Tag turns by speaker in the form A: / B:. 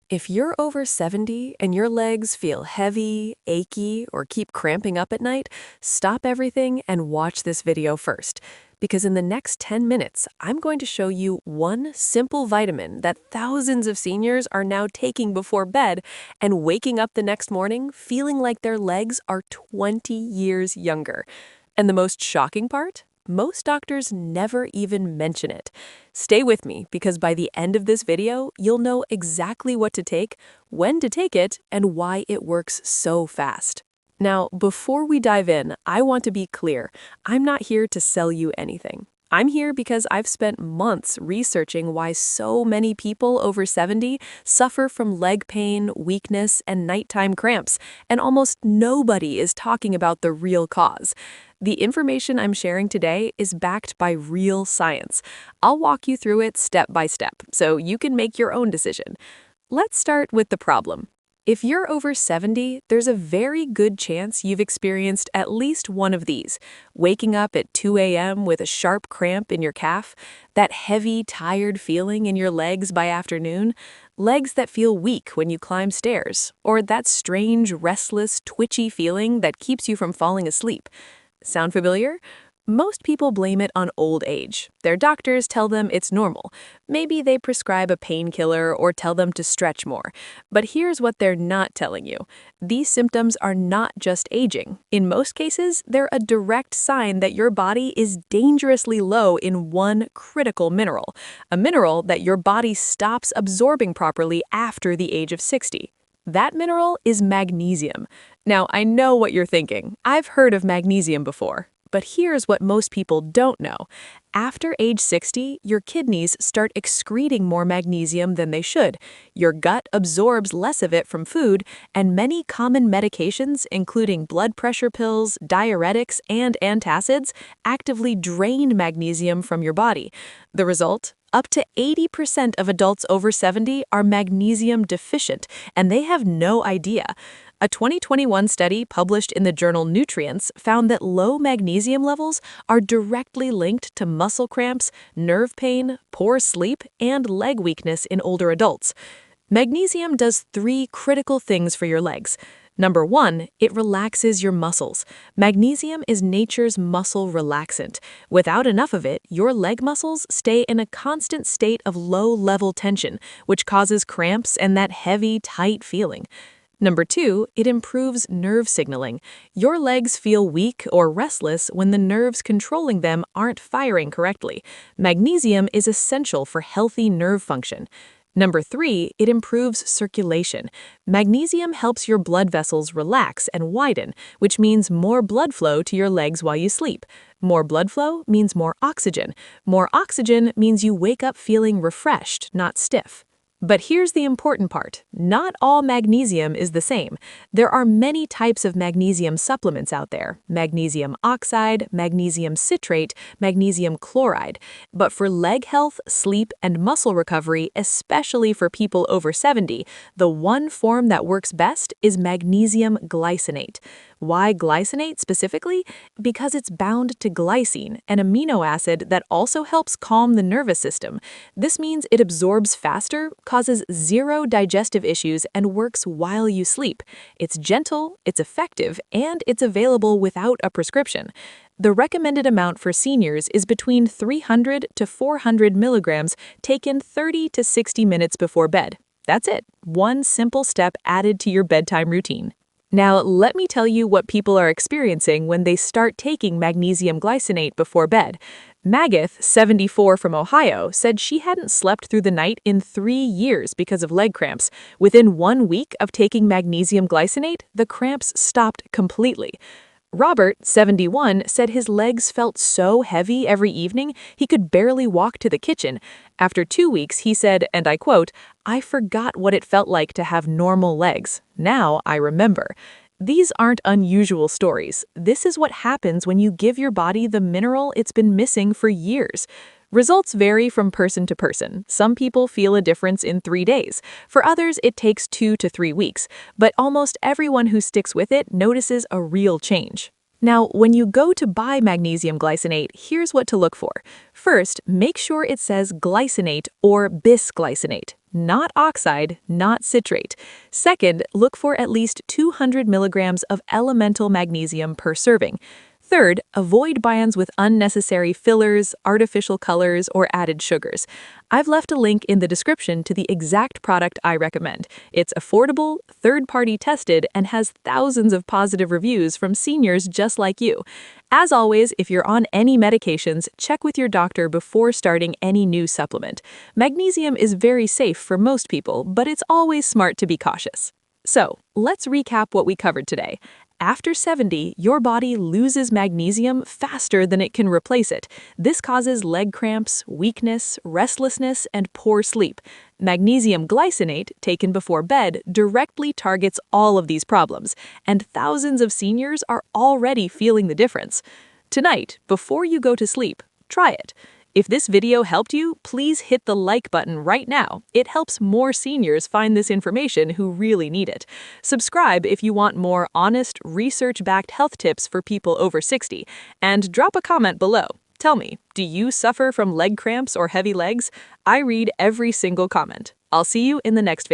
A: If you're over 70 and your legs feel heavy, achy, or keep cramping up at night, stop everything and watch this video first. Because in the next 10 minutes, I'm going to show you one simple vitamin that thousands of seniors are now taking before bed and waking up the next morning feeling like their legs are 20 years younger. And the most shocking part? Most doctors never even mention it. Stay with me because by the end of this video, you'll know exactly what to take, when to take it, and why it works so fast. Now, before we dive in, I want to be clear. I'm not here to sell you anything. I'm here because I've spent months researching why so many people over 70 suffer from leg pain, weakness, and nighttime cramps, and almost nobody is talking about the real cause. The information I'm sharing today is backed by real science. I'll walk you through it step by step, so you can make your own decision. Let's start with the problem. If you're over 70, there's a very good chance you've experienced at least one of these. Waking up at 2 a.m. with a sharp cramp in your calf, that heavy, tired feeling in your legs by afternoon, legs that feel weak when you climb stairs, or that strange, restless, twitchy feeling that keeps you from falling asleep. Sound familiar? Most people blame it on old age. Their doctors tell them it's normal. Maybe they prescribe a painkiller or tell them to stretch more. But here's what they're not telling you. These symptoms are not just aging. In most cases, they're a direct sign that your body is dangerously low in one critical mineral, a mineral that your body stops absorbing properly after the age of 60. That mineral is magnesium. Now, I know what you're thinking. I've heard of magnesium before. But here's what most people don't know. After age 60, your kidneys start excreting more magnesium than they should. Your gut absorbs less of it from food, and many common medications, including blood pressure pills, diuretics, and antacids, actively drain magnesium from your body. The result? Up to 80% of adults over 70 are magnesium deficient, and they have no idea. A 2021 study published in the journal Nutrients found that low magnesium levels are directly linked to muscle cramps, nerve pain, poor sleep, and leg weakness in older adults. Magnesium does 3 critical things for your legs. Number 1, it relaxes your muscles. Magnesium is nature's muscle relaxant. Without enough of it, your leg muscles stay in a constant state of low-level tension, which causes cramps and that heavy, tight feeling. Number 2, it improves nerve signaling. Your legs feel weak or restless when the nerves controlling them aren't firing correctly. Magnesium is essential for healthy nerve function. Number 3, it improves circulation. Magnesium helps your blood vessels relax and widen, which means more blood flow to your legs while you sleep. More blood flow means more oxygen. More oxygen means you wake up feeling refreshed, not stiff. But here's the important part. Not all magnesium is the same. There are many types of magnesium supplements out there: magnesium oxide, magnesium citrate, magnesium chloride. But for leg health, sleep, and muscle recovery, especially for people over 70, the one form that works best is magnesium glycinate. Why glycinate specifically? Because it's bound to glycine, an amino acid that also helps calm the nervous system. This means it absorbs faster, causes zero digestive issues, and works while you sleep. It's gentle, it's effective, and it's available without a prescription. The recommended amount for seniors is between 300 to 400 milligrams taken 30 to 60 minutes before bed. That's it, one simple step added to your bedtime routine. Now, let me tell you what people are experiencing when they start taking magnesium glycinate before bed. Magath, 74 from Ohio, said she hadn't slept through the night in 3 years because of leg cramps. Within 1 week of taking magnesium glycinate, the cramps stopped completely. Robert, 71, said his legs felt so heavy every evening he could barely walk to the kitchen. After 2 weeks, he said, and I quote, "I forgot what it felt like to have normal legs. Now I remember." These aren't unusual stories. This is what happens when you give your body the mineral it's been missing for years. Results vary from person to person. Some people feel a difference in 3 days. For others, it takes 2 to 3 weeks. But almost everyone who sticks with it notices a real change. Now, when you go to buy magnesium glycinate, here's what to look for. First, make sure it says glycinate or bisglycinate. not oxide, not citrate. Second, look for at least 200 milligrams of elemental magnesium per serving. Third, avoid viands with unnecessary fillers, artificial colors, or added sugars. I've left a link in the description to the exact product I recommend. It's affordable, third-party tested, and has thousands of positive reviews from seniors just like you. As always, if you're on any medications, check with your doctor before starting any new supplement. Magnesium is very safe for most people, but it's always smart to be cautious. So, let's recap what we covered today. After 70, your body loses magnesium faster than it can replace it. This causes leg cramps, weakness, restlessness, and poor sleep. Magnesium glycinate, taken before bed, directly targets all of these problems, and thousands of seniors are already feeling the difference. Tonight, before you go to sleep, try it. If this video helped you, please hit the like button right now. It helps more seniors find this information who really need it. Subscribe if you want more honest, research-backed health tips for people over 60. And drop a comment below. Tell me, do you suffer from leg cramps or heavy legs? I read every single comment. I'll see you in the next video.